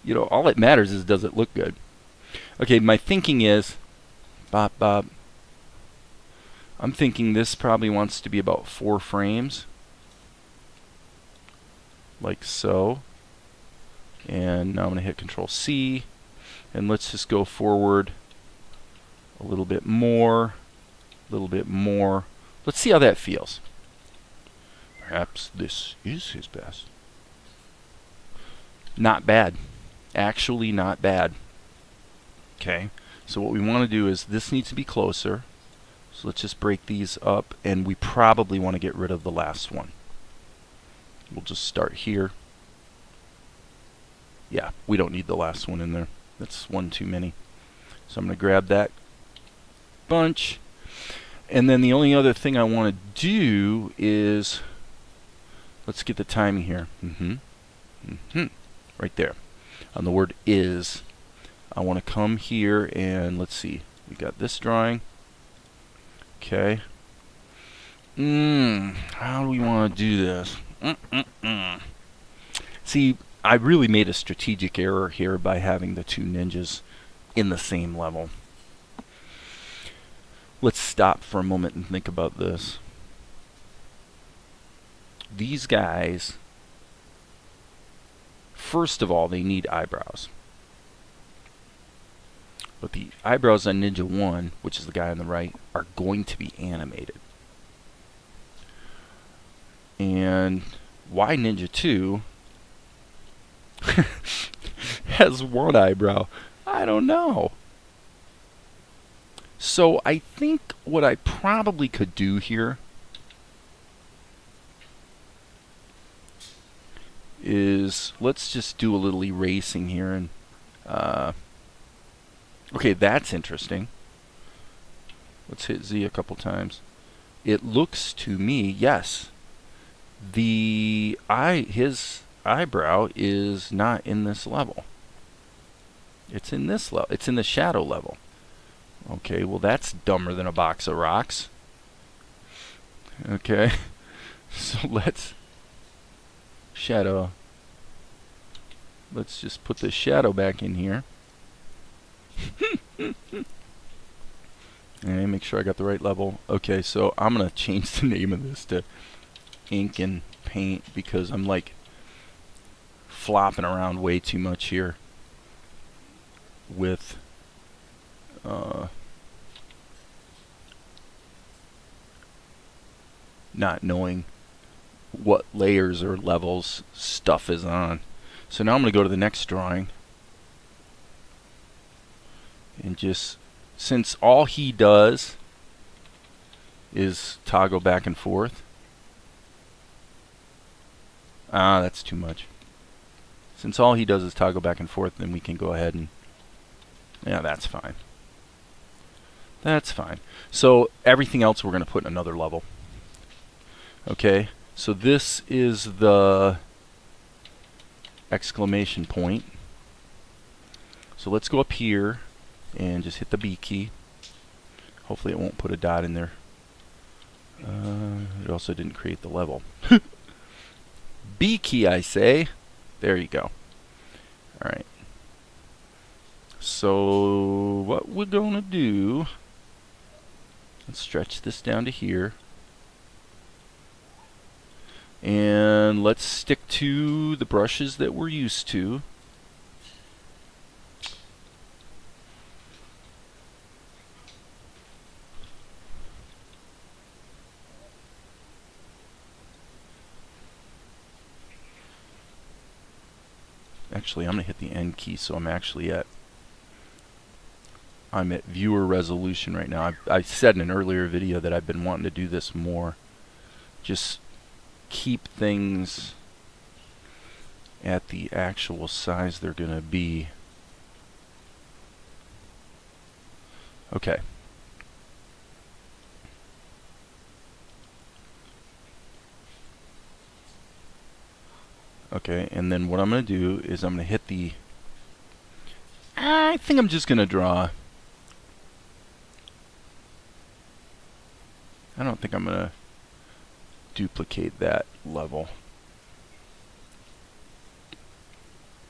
you know, all it matters is does it look good. Okay, my thinking is, bop, bop. I'm thinking this probably wants to be about 4 frames. Like so. And now I'm going to hit Control C. And let's just go forward a little bit more. A little bit more. Let's see how that feels. Perhaps this is his best. Not bad. Actually not bad. Okay. So what we want to do is this needs to be closer. So let's just break these up, and we probably want to get rid of the last one. We'll just start here. Yeah, we don't need the last one in there. That's one too many. So I'm going to grab that bunch. And then the only other thing I want to do is, let's get the timing here. Right there. On the word is. I want to come here and let's see. We got this drawing. Okay. How do we want to do this? See, I really made a strategic error here by having the 2 ninjas in the same level. Let's stop for a moment and think about this. These guys, first of all, they need eyebrows. But the eyebrows on Ninja 1, which is the guy on the right, are going to be animated. And why Ninja 2 has 1 eyebrow? I don't know. So I think what I probably could do here is, let's just do a little erasing here. And okay, that's interesting. Let's hit Z a couple times. It looks to me, yes, his eyebrow is not in this level. It's in this level. It's in the shadow level. Okay, well that's dumber than a box of rocks. Okay, so let's shadow. Let's just put the shadow back in here. And make sure I got the right level. Okay, so I'm gonna change the name of this to ink and paint because I'm like flopping around way too much here with not knowing what layers or levels stuff is on. So now I'm going to go to the next drawing and just, since all he does is toggle back and forth. That's too much. Since all he does is toggle back and forth, then we can go ahead and, yeah, that's fine. That's fine. So everything else we're going to put in another level. Okay, so this is the exclamation point. So let's go up here and just hit the B key. Hopefully it won't put a dot in there. It also didn't create the level. B key, I say. There you go. Alright. So what we're going to do, let's stretch this down to here. And let's stick to the brushes that we're used to. Actually, I'm going to hit the N key, so I'm at viewer resolution right now. I said in an earlier video that I've been wanting to do this more. Just keep things at the actual size they're going to be. Okay. Okay, and then what I'm going to do is I'm going to hit the, I think I'm just going to draw I don't think I'm going to duplicate that level.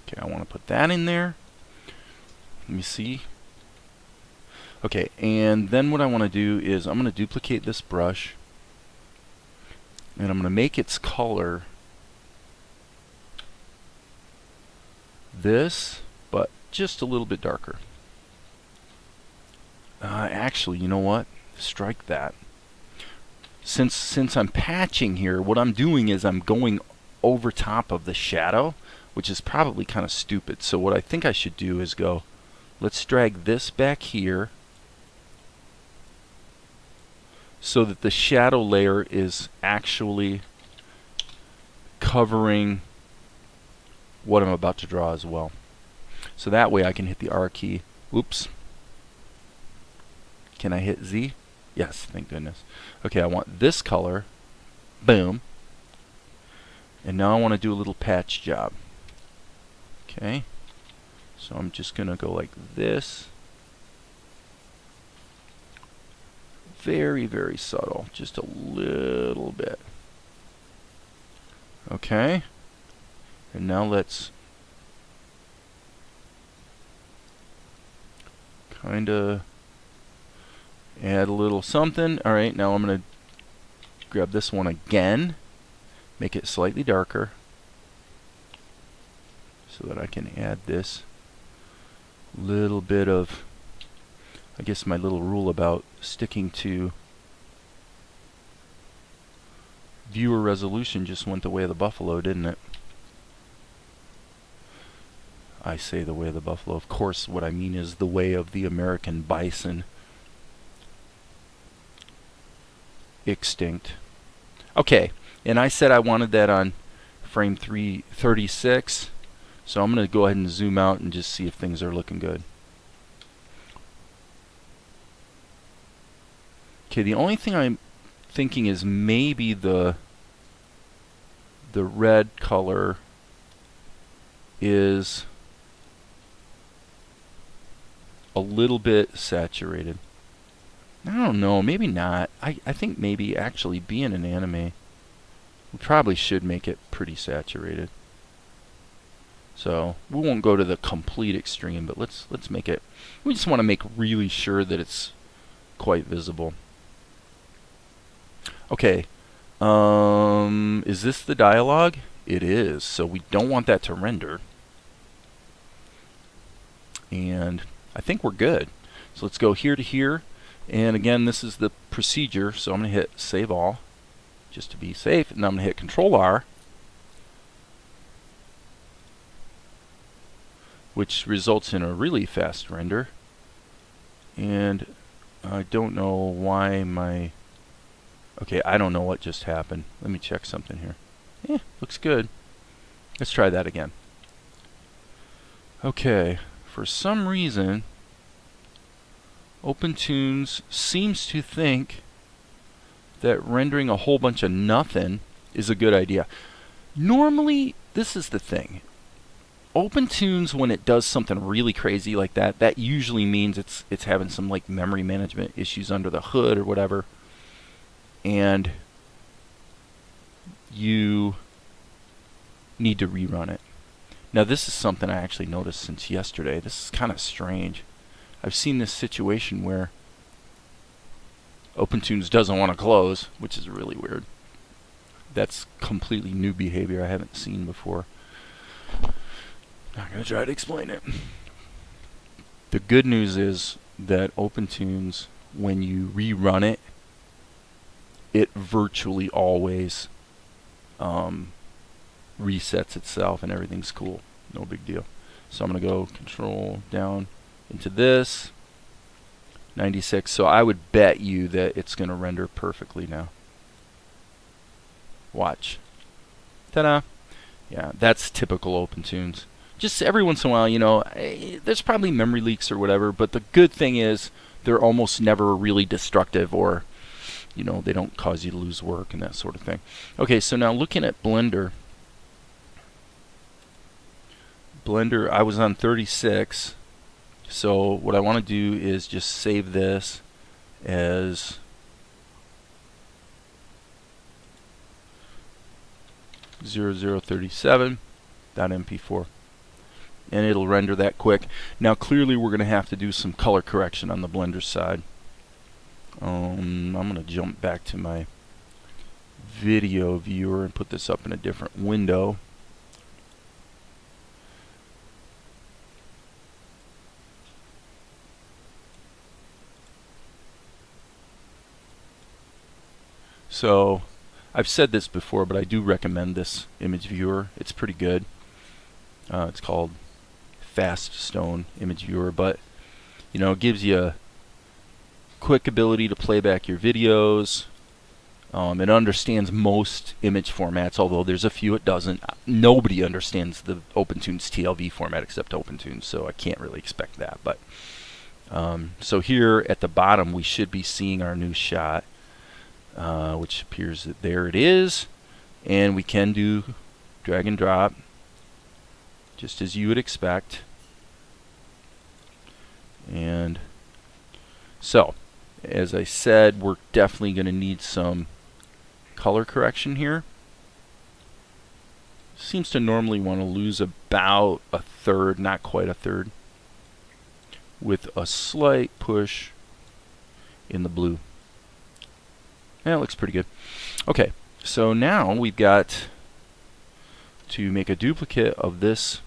Okay, I want to put that in there. Let me see. Okay, and then what I want to do is I'm going to duplicate this brush, and I'm going to make its color this, but just a little bit darker. Actually, you know what? Strike that. Since I'm patching here, what I'm doing is I'm going over top of the shadow, which is probably kind of stupid. So what I think I should do is go, let's drag this back here so that the shadow layer is actually covering what I'm about to draw as well. So that way I can hit the R key. Oops. Can I hit Z? Yes, thank goodness. Okay, I want this color. Boom. And now I want to do a little patch job. Okay. So I'm just going to go like this. Very, very subtle. Just a little bit. Okay. And now let's kind of add a little something. Alright, now I'm going to grab this one again. Make it slightly darker so that I can add this little bit of, I guess my little rule about sticking to viewer resolution just went the way of the buffalo, didn't it? I say the way of the buffalo. Of course, what I mean is the way of the American bison. Extinct. Okay, and I said I wanted that on frame 336, so I'm going to go ahead and zoom out and just see if things are looking good. Okay, the only thing I'm thinking is maybe the red color is a little bit saturated. I don't know, maybe not. I think maybe actually being an anime, we probably should make it pretty saturated. So we won't go to the complete extreme, but let's make it, we just want to make really sure that it's quite visible. Okay, is this the dialogue? It is, so we don't want that to render. And I think we're good. So let's go here to here. And again, this is the procedure, so I'm going to hit Save All, just to be safe, and I'm going to hit Control R, which results in a really fast render. And I don't know why my... Okay, I don't know what just happened. Let me check something here. Yeah, looks good. Let's try that again. Okay, for some reason, opentoonz seems to think that rendering a whole bunch of nothing is a good idea. Normally, this is the thing. opentoonz, when it does something really crazy like that, that usually means it's having some like memory management issues under the hood or whatever. And you need to rerun it. Now this is something I actually noticed since yesterday. This is kind of strange. I've seen this situation where opentoonz doesn't want to close, which is really weird. That's completely new behavior I haven't seen before. Not going to try to explain it. The good news is that opentoonz, when you rerun it, it virtually always resets itself and everything's cool. No big deal. So I'm going to go Control down into this. 96. So I would bet you that it's going to render perfectly now. Watch. Ta-da. Yeah, that's typical opentoonz. Just every once in a while, you know, there's probably memory leaks or whatever, but the good thing is they're almost never really destructive, or, you know, they don't cause you to lose work and that sort of thing. Okay, so now looking at Blender. Blender, I was on 36. So what I want to do is just save this as 0037.mp4. And it'll render that quick. Now clearly we're going to have to do some color correction on the Blender side. I'm going to jump back to my video viewer and put this up in a different window. So I've said this before, but I do recommend this image viewer. It's pretty good. It's called Fast Stone Image Viewer, but you know, it gives you a quick ability to play back your videos. It understands most image formats, although there's a few it doesn't. Nobody understands the opentoonz TLV format except opentoonz, so I can't really expect that. But so here at the bottom we should be seeing our new shot, which appears that there it is, and we can do drag and drop just as you would expect. And so as I said, we're definitely going to need some color correction here. Seems to normally want to lose about a third, not quite a third, with a slight push in the blue. That looks pretty good. Okay, so now we've got to make a duplicate of this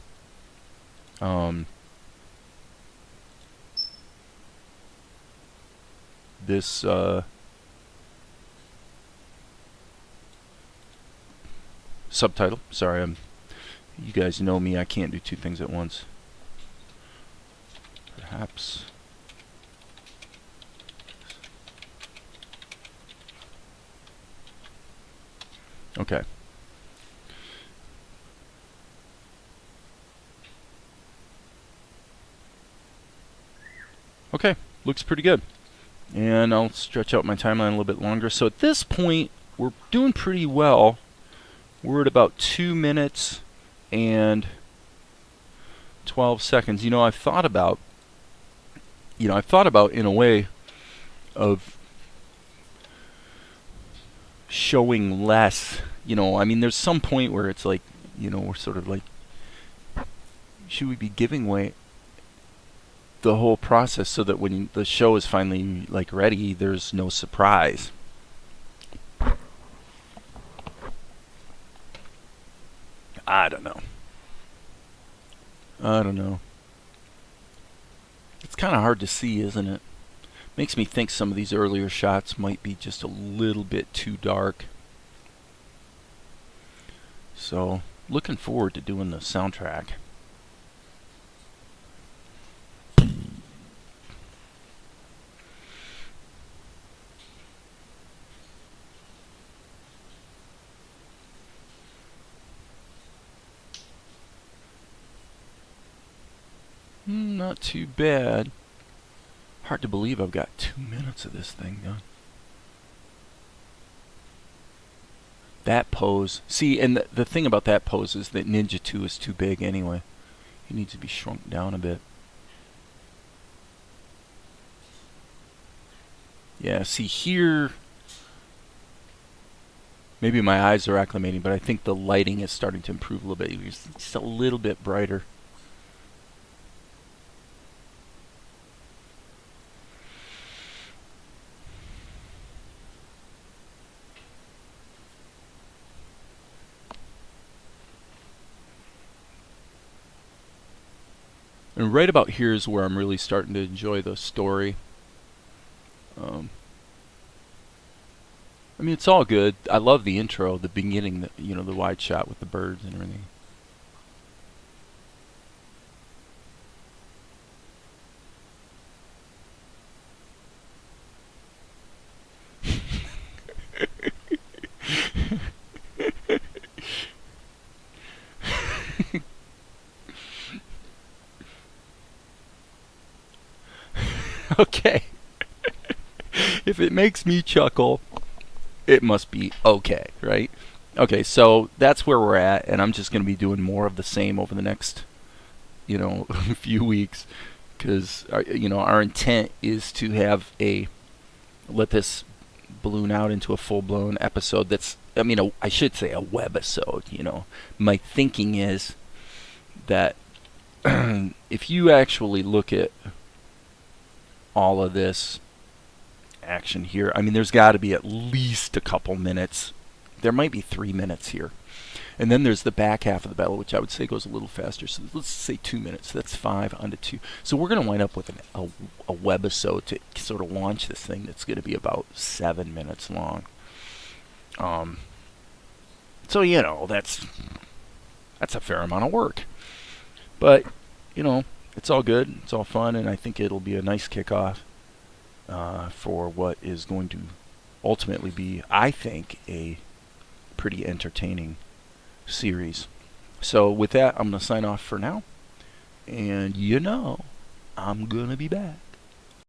subtitle. Sorry, you guys know me, I can't do two things at once. Perhaps. Okay. Okay, looks pretty good. And I'll stretch out my timeline a little bit longer. So at this point, we're doing pretty well. We're at about 2 minutes and 12 seconds. You know, I've thought about in a way of showing less. You know, I mean, there's some point where it's like, you know, we're sort of like, should we be giving away the whole process so that when the show is finally like ready, there's no surprise? I don't know. It's kind of hard to see, isn't it? Makes me think some of these earlier shots might be just a little bit too dark. So, looking forward to doing the soundtrack. Not too bad. Hard to believe I've got 2 minutes of this thing done. That pose. See, and the thing about that pose is that Ninja 2 is too big anyway. It needs to be shrunk down a bit. Yeah, see here, maybe my eyes are acclimating, but I think the lighting is starting to improve a little bit. It's just a little bit brighter. And right about here is where I'm really starting to enjoy the story. I mean, it's all good. I love the intro, the beginning, you know, the wide shot with the birds and everything. Okay. If it makes me chuckle, it must be okay, right? Okay, so that's where we're at, and I'm just going to be doing more of the same over the next, you know, few weeks, because you know, our intent is to have let this balloon out into a full-blown episode that's, I mean, I should say a webisode, you know. My thinking is that if you actually look at all of this action here, I mean, there's got to be at least a couple minutes. There might be 3 minutes here. And then there's the back half of the battle, which I would say goes a little faster. So let's say 2 minutes. That's 5 onto 2. So we're going to wind up with a webisode to sort of launch this thing that's going to be about 7 minutes long. So, you know, that's a fair amount of work. But, you know, it's all good. It's all fun. And I think it'll be a nice kickoff for what is going to ultimately be, I think, a pretty entertaining series. So with that, I'm going to sign off for now. And you know, I'm going to be back.